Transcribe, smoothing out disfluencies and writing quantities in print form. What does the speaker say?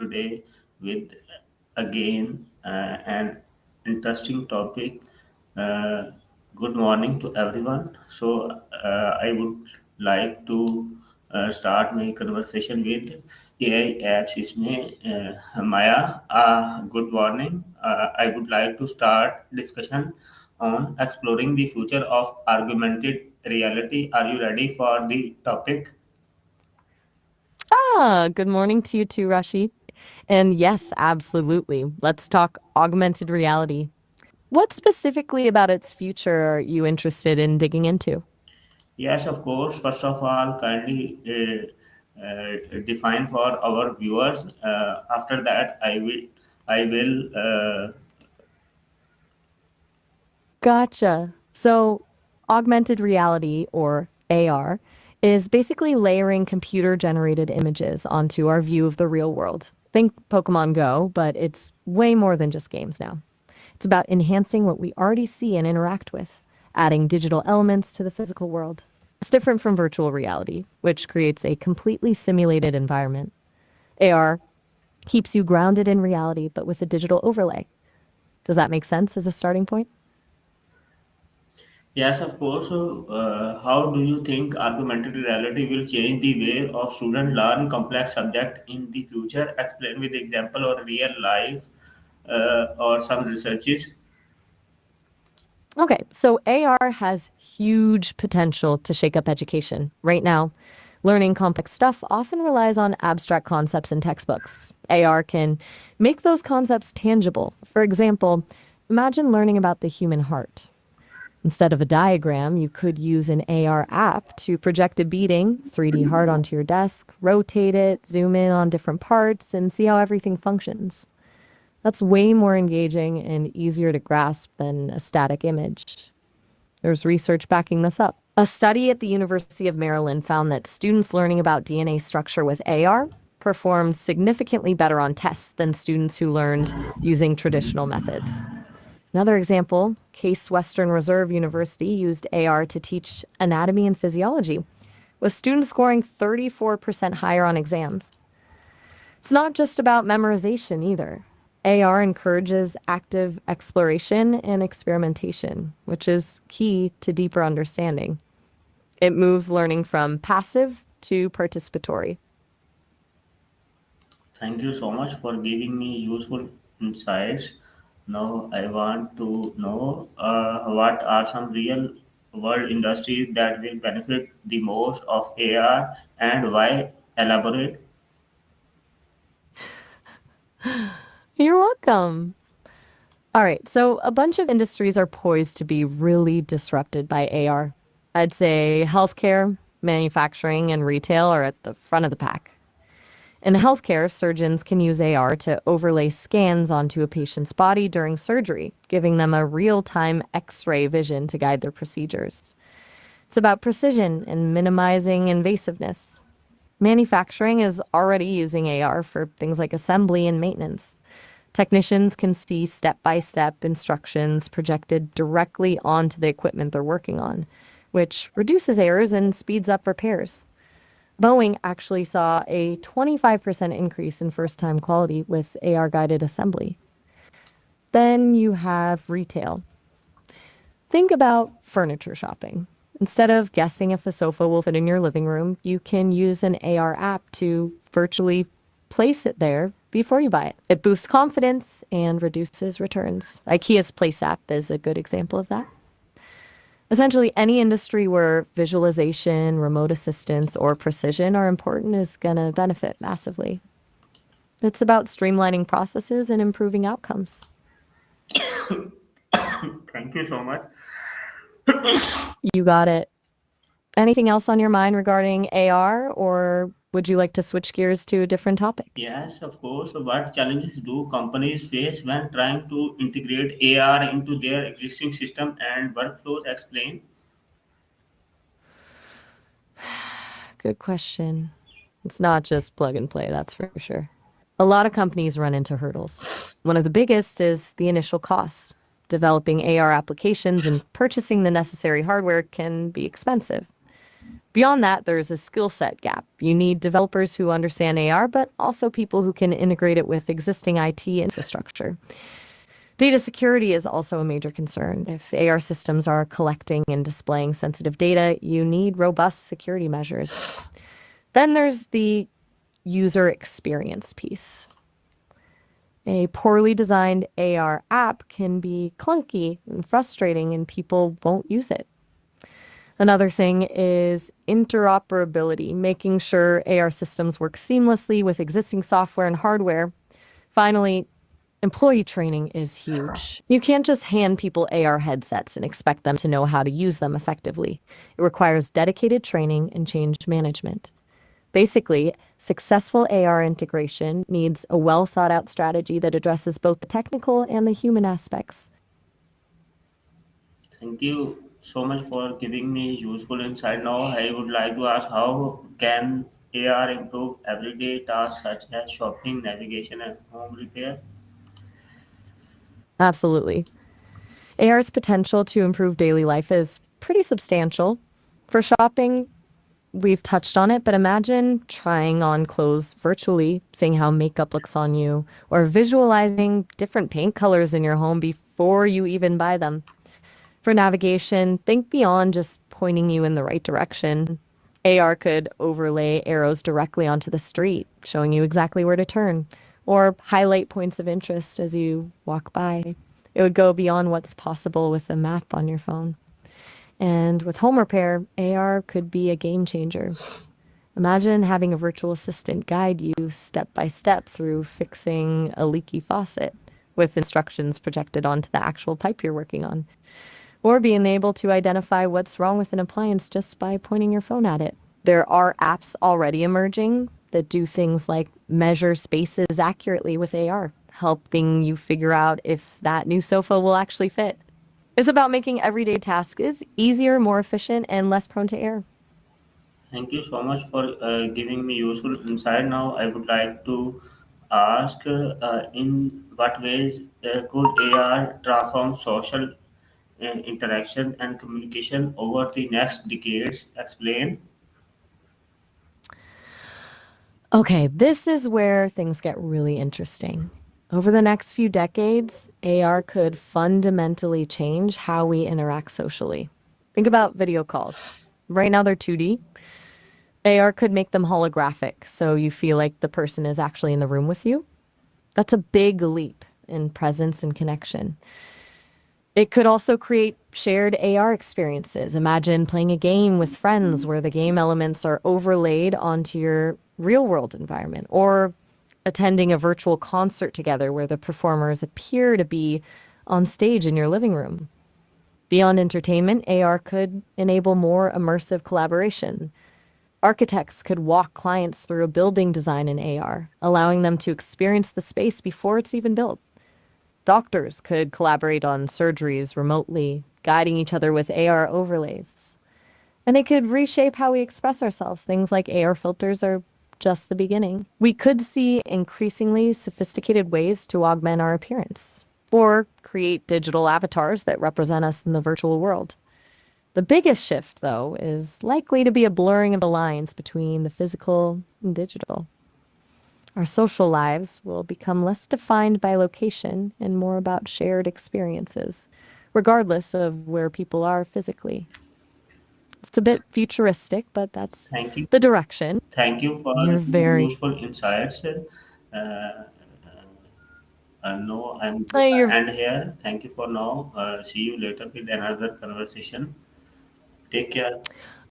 today with again an interesting topic. Uh, Good morning to everyone. I would like to start my conversation with AI apps. इसमें Maya, good morning. I would like to start discussion on exploring the future of augmented reality. Are you ready for the topic? Good morning to you too, Rashi. And yes, absolutely. Let's talk augmented reality. What specifically about its future are you interested in digging into? Yes, of course. First of all, kindly define for our viewers. After that, I will. Gotcha. So, augmented reality, or AR, is basically layering computer generated images onto our view of the real world. Think Pokemon Go, but it's way more than just games now. It's about enhancing what we already see and interact with, adding digital elements to the physical world. It's different from virtual reality, which creates a completely simulated environment. AR keeps you grounded in reality, but with a digital overlay. Does that make sense as a starting point? Yes, of course. How do you think augmented reality will change the way of students learn complex subject in the future? Explain with example or real life or some researches. Okay, so AR has huge potential to shake up education. Right now, learning complex stuff often relies on abstract concepts in textbooks. AR can make those concepts tangible. For example, imagine learning about the human heart. Instead of a diagram, you could use an AR app to project a beating, 3D heart onto your desk, rotate it, zoom in on different parts, and see how everything functions. That's way more engaging and easier to grasp than a static image. There's research backing this up. A study at the University of Maryland found that students learning about DNA structure with AR performed significantly better on tests than students who learned using traditional methods. Another example, Case Western Reserve University used AR to teach anatomy and physiology, with students scoring 34% higher on exams. It's not just about memorization either. AR encourages active exploration and experimentation, which is key to deeper understanding. It moves learning from passive to participatory. Thank you so much for giving me useful insights. Now, I want to know what are some real world industries that will benefit the most of AR and why. Elaborate. You're welcome. All right, so a bunch of industries are poised to be really disrupted by AR. I'd say healthcare, manufacturing, and retail are at the front of the pack. In healthcare, surgeons can use AR to overlay scans onto a patient's body during surgery, giving them a real time X ray vision to guide their procedures. It's about precision and minimizing invasiveness. Manufacturing is already using AR for things like assembly and maintenance. Technicians can see step by step instructions projected directly onto the equipment they're working on, which reduces errors and speeds up repairs. Boeing actually saw a 25% increase in first time quality with AR guided assembly. Then you have retail. Think about furniture shopping. Instead of guessing if a sofa will fit in your living room, you can use an AR app to virtually place it there before you buy it. It boosts confidence and reduces returns. IKEA's Place app is a good example of that. Essentially, any industry where visualization, remote assistance, or precision are important is going to benefit massively. It's about streamlining processes and improving outcomes. Thank you so much. You got it. Anything else on your mind regarding AR, or would you like to switch gears to a different topic? Yes, of course. What challenges do companies face when trying to integrate AR into their existing system and workflows? Explain. Good question. It's not just plug and play, that's for sure. A lot of companies run into hurdles. One of the biggest is the initial cost. Developing AR applications and purchasing the necessary hardware can be expensive. Beyond that, there's a skill set gap. You need developers who understand AR, but also people who can integrate it with existing IT infrastructure. Data security is also a major concern. If AR systems are collecting and displaying sensitive data, you need robust security measures. Then there's the user experience piece. A poorly designed AR app can be clunky and frustrating, and people won't use it. Another thing is interoperability, making sure AR systems work seamlessly with existing software and hardware. Finally, employee training is huge. You can't just hand people AR headsets and expect them to know how to use them effectively. It requires dedicated training and change management. Basically, successful AR integration needs a well thought out strategy that addresses both the technical and the human aspects. Thank you so much for giving me useful insight. Now, I would like to ask how can AR improve everyday tasks such as shopping, navigation, and home repair? Absolutely. AR's potential to improve daily life is pretty substantial. For shopping, we've touched on it, but imagine trying on clothes virtually, seeing how makeup looks on you, or visualizing different paint colors in your home before you even buy them. For navigation, think beyond just pointing you in the right direction. AR could overlay arrows directly onto the street, showing you exactly where to turn, or highlight points of interest as you walk by. It would go beyond what's possible with a map on your phone. And with home repair, AR could be a game changer. Imagine having a virtual assistant guide you step by step through fixing a leaky faucet with instructions projected onto the actual pipe you're working on, or being able to identify what's wrong with an appliance just by pointing your phone at it. There are apps already emerging that do things like measure spaces accurately with AR, helping you figure out if that new sofa will actually fit. It's about making everyday tasks easier, more efficient, and less prone to error. Thank you so much for giving me useful insight. Now, I would like to ask in what ways could AR transform social interaction and communication over the next decades? Explain. Okay, this is where things get really interesting. Over the next few decades, AR could fundamentally change how we interact socially. Think about video calls. Right now, they're 2D. AR could make them holographic, so you feel like the person is actually in the room with you. That's a big leap in presence and connection. It could also create shared AR experiences. Imagine playing a game with friends where the game elements are overlaid onto your real world environment, or attending a virtual concert together where the performers appear to be on stage in your living room. Beyond entertainment, AR could enable more immersive collaboration. Architects could walk clients through a building design in AR, allowing them to experience the space before it's even built. Doctors could collaborate on surgeries remotely, guiding each other with AR overlays. And it could reshape how we express ourselves. Things like AR filters are just the beginning. We could see increasingly sophisticated ways to augment our appearance or create digital avatars that represent us in the virtual world. The biggest shift, though, is likely to be a blurring of the lines between the physical and digital. Our social lives will become less defined by location and more about shared experiences, regardless of where people are physically. It's a bit futuristic, but that's Thank you. the direction. Thank you for You're very, useful insights. No, I'm going to you're end here. Thank you for now. See you later with another conversation. Take care.